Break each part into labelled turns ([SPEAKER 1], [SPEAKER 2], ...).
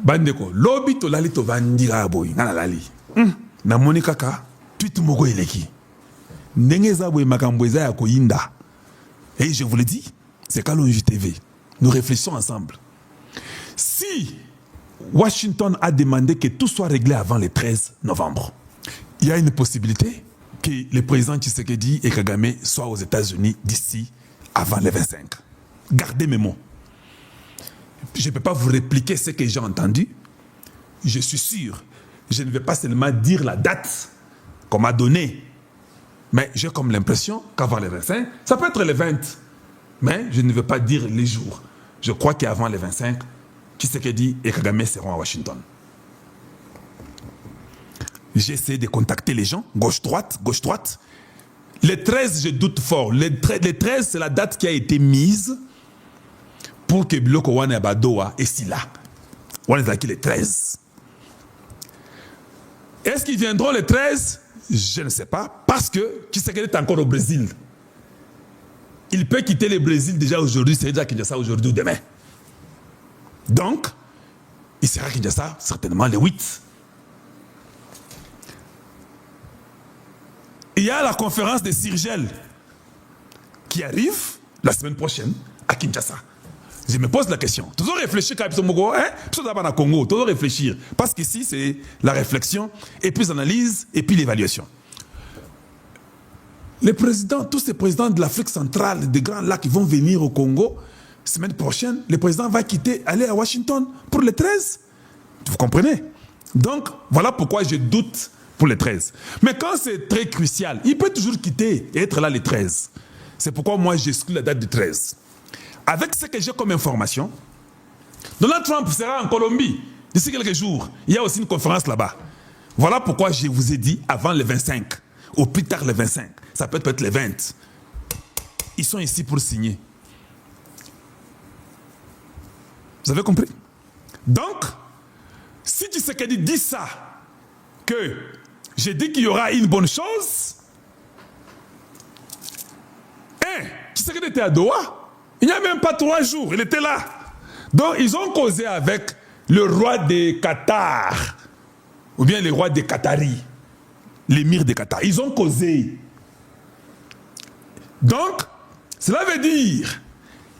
[SPEAKER 1] bandeko lobi to lali to vandira boy ngana lali na monika ka tweet moko eleki ndenge za boy makambo eza ya koyinda. Et je vous le dis, c'est Kalonji TV. Nous réfléchissons ensemble. Si Washington a demandé que tout soit réglé avant le 13 novembre, il y a une possibilité que le président Tshisekedi et Kagame soient aux États-Unis d'ici avant le 25. Gardez mes mots. Je ne peux pas vous répliquer ce que j'ai entendu. Je suis sûr. Je ne vais pas seulement dire la date qu'on m'a donnée. Mais j'ai comme l'impression qu'avant le 25, ça peut être le 20. Mais je ne veux pas dire les jours. Je crois qu'avant le 25, Tshisekedi et Kagame seront à Washington. J'essaie de contacter les gens, gauche-droite, gauche-droite. Le 13, je doute fort. Le 13, c'est la date qui a été mise pour que Biloko Wane Abadoa est si là. On est là qui le 13. Est-ce qu'ils viendront le 13? Je ne sais pas, parce que Tshisekedi est encore au Brésil. Il peut quitter le Brésil déjà aujourd'hui, c'est déjà Kinshasa aujourd'hui ou demain. Donc, il sera à Kinshasa certainement le 8. Il y a la conférence de Sirgel qui arrive la semaine prochaine à Kinshasa. Je me pose la question. Toujours réfléchir quand même, Congo, toujours réfléchir. Parce qu'ici, c'est la réflexion, et puis l'analyse, et puis l'évaluation. Les présidents, tous ces présidents de l'Afrique centrale, des grands lacs qui vont venir au Congo, semaine prochaine, le président va quitter, aller à Washington pour le 13. Vous comprenez? Donc, voilà pourquoi je doute pour le 13. Mais quand c'est très crucial, il peut toujours quitter et être là le 13. C'est pourquoi moi, j'exclus la date du 13. Avec ce que j'ai comme information, Donald Trump sera en Colombie d'ici quelques jours. Il y a aussi une conférence là-bas. Voilà pourquoi je vous ai dit avant le 25, au plus tard le 25. Ça peut être le 20. Ils sont ici pour signer. Vous avez compris? Donc, si Tshisekedi dit ça, que j'ai dit qu'il y aura une bonne chose, Tshisekedi était à Doha. Il n'y a même pas 3 jours, il était là. Donc, ils ont causé avec le roi de Qatar, ou bien le roi des Qataris, l'émir de Qatar. Ils ont causé. Donc, cela veut dire,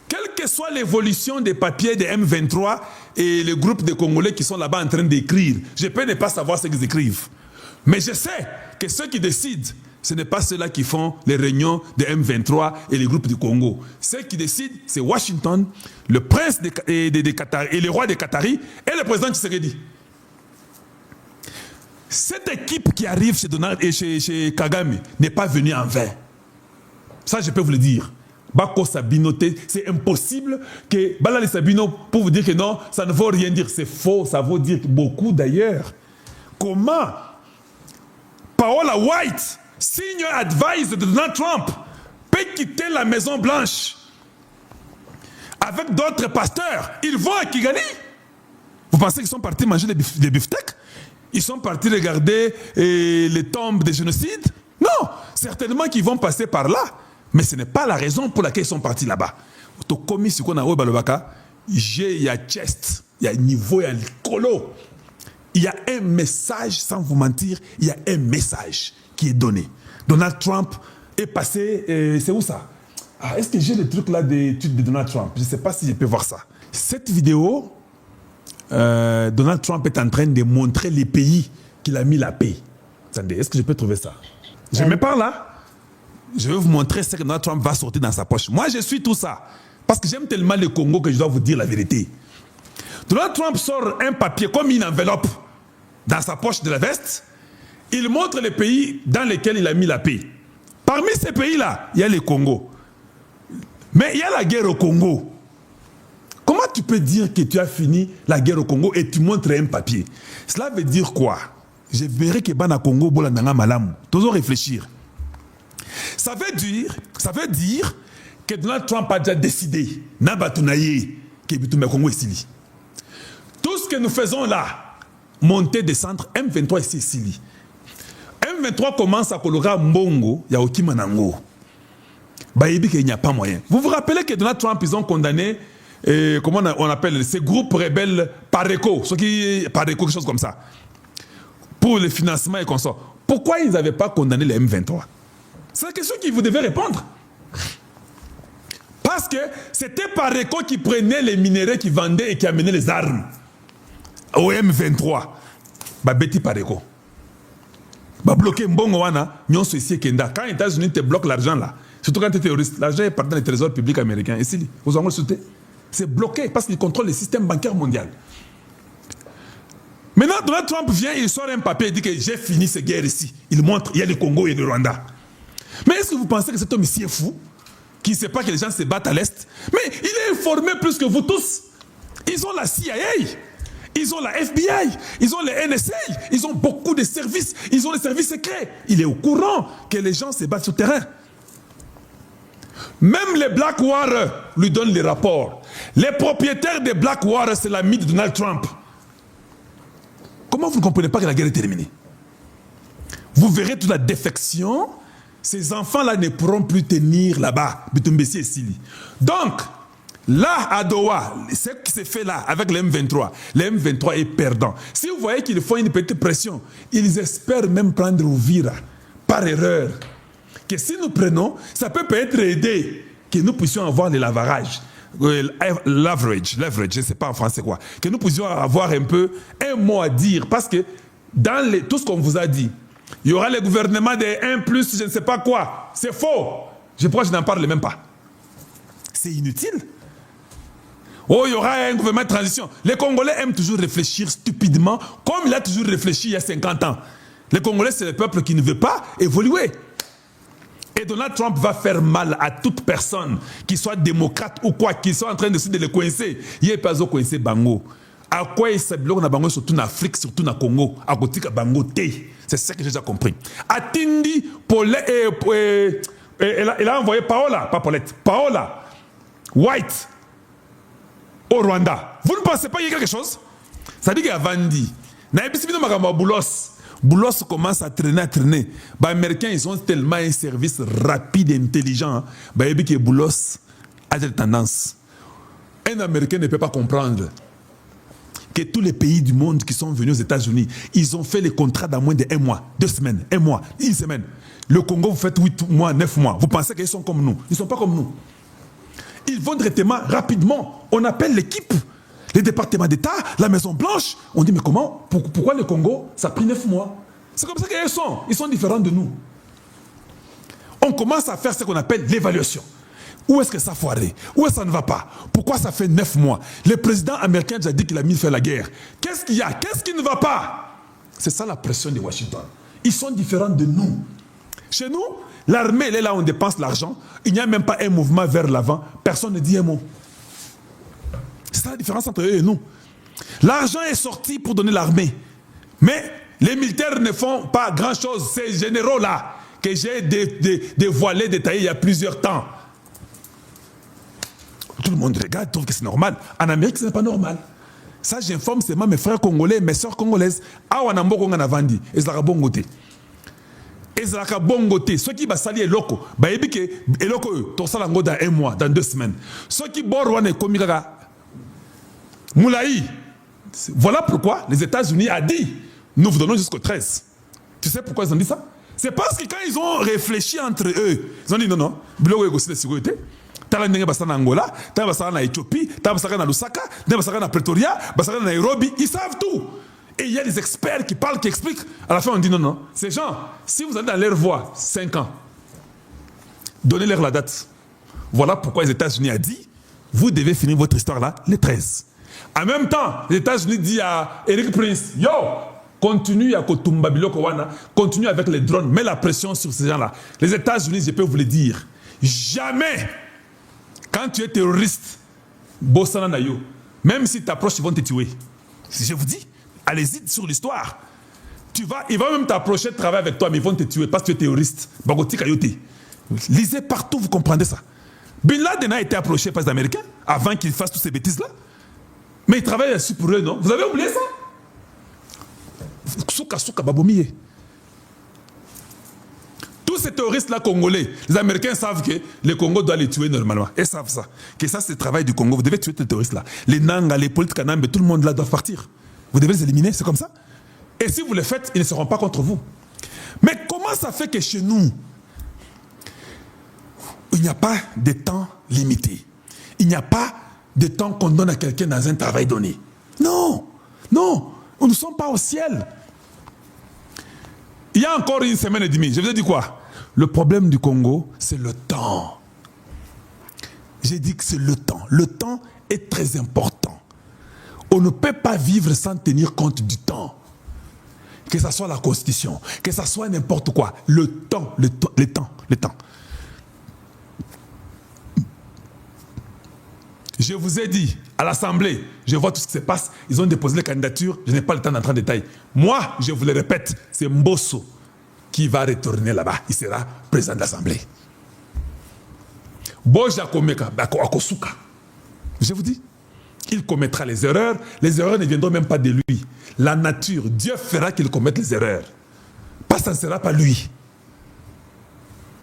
[SPEAKER 1] quelle que soit l'évolution des papiers de M23 et le groupe de Congolais qui sont là-bas en train d'écrire, je peux ne pas savoir ce qu'ils écrivent. Mais je sais que ceux qui décident, ce n'est pas ceux-là qui font les réunions de M23 et les groupes du Congo. Ceux qui décident, c'est Washington, le prince de Qatar et le roi des Qataris et le président Tshisekedi. Cette équipe qui arrive chez Donald et chez Kagame n'est pas venue en vain. Ça, je peux vous le dire. Bako Sabinoté, c'est impossible que Balali Sabino pour vous dire que non, ça ne veut rien dire. C'est faux, ça veut dire beaucoup d'ailleurs. Comment Paola White, senior advisor de Donald Trump, peut quitter la Maison Blanche avec d'autres pasteurs? Ils vont à Kigali. Vous pensez qu'ils sont partis manger des beefsteaks? Ils sont partis regarder les tombes des génocides? Non, certainement qu'ils vont passer par là. Mais ce n'est pas la raison pour laquelle ils sont partis là-bas. Il y a chest, il y a niveau, il y a colo. Il y a un message, sans vous mentir, il y a un message qui est donné. Donald Trump est passé, c'est où ça? Est-ce que j'ai le truc là d'études de Donald Trump? Je ne sais pas si je peux voir ça. Cette vidéo, Donald Trump est en train de montrer les pays qu'il a mis la paix. Attendez, est-ce que je peux trouver ça? Je me parle là. Je vais vous montrer ce que Donald Trump va sortir dans sa poche. Moi, je suis tout ça. Parce que j'aime tellement le Congo que je dois vous dire la vérité. Donald Trump sort un papier comme une enveloppe dans sa poche de la veste. Il montre les pays dans lesquels il a mis la paix. Parmi ces pays-là, il y a le Congo. Mais il y a la guerre au Congo. Comment tu peux dire que tu as fini la guerre au Congo et tu montres un papier? Cela veut dire quoi? Je verrai que Bana Congo, Bolandanga Malamu. Toujours réfléchir. Ça veut dire que Donald Trump a déjà décidé, Nabatunaye, que Bitume Congo est ici. Tout ce que nous faisons là, monter, descendre, M23 est ici. M23 commence à colorer Mbongo, il y a Okimanango. Il n'y a pas moyen. Vous vous rappelez que Donald Trump, ils ont condamné comment on appelle ces groupes rebelles Pareco, Pareco, quelque chose comme ça, pour le financement et consort. Pourquoi ils n'avaient pas condamné les M23? C'est la question que vous devez répondre. Parce que c'était Pareco qui prenait les minéraux, qui vendait et qui amenait les armes au M23. Betty Pareco. Bloquer Mbongo Wana, Nyonso ici Kenda. Quand les États-Unis te bloquent l'argent là, surtout quand tu es terroriste, l'argent est parti dans les trésors publics américains. Ici, vous en souhaitez. C'est bloqué parce qu'il contrôle le système bancaire mondial. Maintenant, Donald Trump vient, il sort un papier et dit que j'ai fini cette guerre ici. Il montre, il y a le Congo et le Rwanda. Mais est-ce que vous pensez que cet homme ici est fou? Qui ne sait pas que les gens se battent à l'Est? Mais il est informé plus que vous tous. Ils ont la CIA, ils ont la FBI, ils ont les NSA, ils ont beaucoup de services, ils ont les services secrets. Il est au courant que les gens se battent sur le terrain. Même les Blackwater lui donnent les rapports. Les propriétaires des Blackwater, c'est l'ami de Donald Trump. Comment vous ne comprenez pas que la guerre est terminée? Vous verrez toute la défection. Ces enfants-là ne pourront plus tenir là-bas. Donc, là, à Doha, ce qui s'est fait là, avec les M23 est perdant. Si vous voyez qu'ils font une petite pression, ils espèrent même prendre Uvira, par erreur. Que si nous prenons, ça peut peut-être aider que nous puissions avoir le leverage, je ne sais pas en français quoi, que nous puissions avoir un peu un mot à dire, parce que dans tout ce qu'on vous a dit, il y aura le gouvernement des 1 plus je ne sais pas quoi. C'est faux. Pourquoi je n'en parle même pas? C'est inutile. Oh, il y aura un gouvernement de transition. Les Congolais aiment toujours réfléchir stupidement, comme il a toujours réfléchi il y a 50 ans. Les Congolais, c'est le peuple qui ne veut pas évoluer. Et Donald Trump va faire mal à toute personne, qu'il soit démocrate ou quoi, qu'il soit en train de le coincer. Il n'est pas au coincer Bango. À quoi il s'est bloqué dans Bango, surtout en Afrique, surtout dans le Congo, à côté de Bango T. C'est ça que j'ai déjà compris. Atindi, il a envoyé Paola, pas Paulette, Paola White au Rwanda. Vous ne pensez pas qu'il y a quelque chose? Ça dit qu'il y a Vandi. Boulos commence à traîner. Les Américains, ils ont tellement un service rapide et intelligent. Que Boulos a des tendances. Un Américain ne peut pas comprendre que tous les pays du monde qui sont venus aux États-Unis, ils ont fait les contrats dans moins de 1 mois, 2 semaines, 1 mois, 1 semaine. Le Congo, vous faites 8 mois, 9 mois. Vous pensez qu'ils sont comme nous? Ils ne sont pas comme nous. Ils vont directement, rapidement. On appelle l'équipe, les départements d'État, la Maison Blanche. On dit, mais comment? Pourquoi le Congo, ça a pris 9 mois? C'est comme ça qu'ils sont. Ils sont différents de nous. On commence à faire ce qu'on appelle l'évaluation. Où est-ce que ça a foiré? Où est-ce que ça ne va pas? Pourquoi ça fait 9 mois? Le président américain a déjà dit qu'il a mis fin à la guerre. Qu'est-ce qu'il y a? Qu'est-ce qui ne va pas? C'est ça la pression de Washington. Ils sont différents de nous. Chez nous, l'armée, elle est là où on dépense l'argent. Il n'y a même pas un mouvement vers l'avant. Personne ne dit un mot. C'est ça la différence entre eux et nous. L'argent est sorti pour donner l'armée. Mais les militaires ne font pas grand-chose. Ces généraux-là, que j'ai dévoilés, détaillés il y a plusieurs temps. Tout le monde regarde, trouve que c'est normal. En Amérique, ce n'est pas normal. Ça, j'informe seulement mes frères congolais, mes soeurs congolaises. Ah, on a un vandi. Et ça a bon côté. Et ça a bon côté. Ceux qui vont salir les locaux, ils disent que les locaux, tu vas dans 1 mois, dans 2 semaines. Ceux qui borrent, comme Moulaï. Voilà pourquoi les États-Unis ont dit, nous vous donnons jusqu'au 13. Tu sais pourquoi ils ont dit ça? C'est parce que quand ils ont réfléchi entre eux, ils ont dit non, bloquer aussi la sécurité. Tala ndenge basana Angola, tala basana na Éthiopie, tala basana na Lusaka, tala basana na Pretoria, basana na Nairobi, ils savent tout. Et il y a des experts qui parlent, qui expliquent. À la fin, on dit non. Ces gens, si vous allez dans leur voie, 5 ans, donnez-leur la date. Voilà pourquoi les États-Unis ont dit, vous devez finir votre histoire là, les 13. En même temps, les États-Unis disent à Eric Prince, yo, continue à Kotumba Biloko Wana, continue avec les drones, mets la pression sur ces gens-là. Les États-Unis, je peux vous le dire, jamais, quand tu es terroriste, Bossana Nayo, même si tu t'approches, ils vont te tuer. Si je vous dis, allez-y sur l'histoire. Ils vont même t'approcher de travailler avec toi, mais ils vont te tuer parce que tu es terroriste. Bagoti Kayote. Lisez partout, vous comprenez ça. Bin Laden a été approché par les Américains avant qu'ils fassent toutes ces bêtises-là. Mais ils travaillent là-dessus pour eux, non? Vous avez oublié ça? Souka Babomiye. Tout Tous ces terroristes-là congolais, les Américains savent que le Congo doit les tuer normalement. Ils savent ça. Que ça, c'est le travail du Congo. Vous devez tuer ces terroristes-là. Les Nanga, les politiques Kanambe, tout le monde là doit partir. Vous devez les éliminer, c'est comme ça. Et si vous le faites, ils ne seront pas contre vous. Mais comment ça fait que chez nous, il n'y a pas de temps limité? Il n'y a pas de temps qu'on donne à quelqu'un dans un travail donné. Non, non, nous ne sommes pas au ciel. Il y a encore une semaine et demie, je vous ai dit quoi? Le problème du Congo, c'est le temps. J'ai dit que c'est le temps. Le temps est très important. On ne peut pas vivre sans tenir compte du temps. Que ce soit la Constitution, que ce soit n'importe quoi. Le temps, le temps. Je vous ai dit, à l'Assemblée, je vois tout ce qui se passe, ils ont déposé les candidatures, je n'ai pas le temps d'entrer en détail. Moi, je vous le répète, c'est Mbosso qui va retourner là-bas. Il sera président de l'Assemblée. Boja Komeka, Akosuka. Je vous dis, il commettra les erreurs ne viendront même pas de lui. La nature, Dieu fera qu'il commette les erreurs. Ça ne sera pas lui.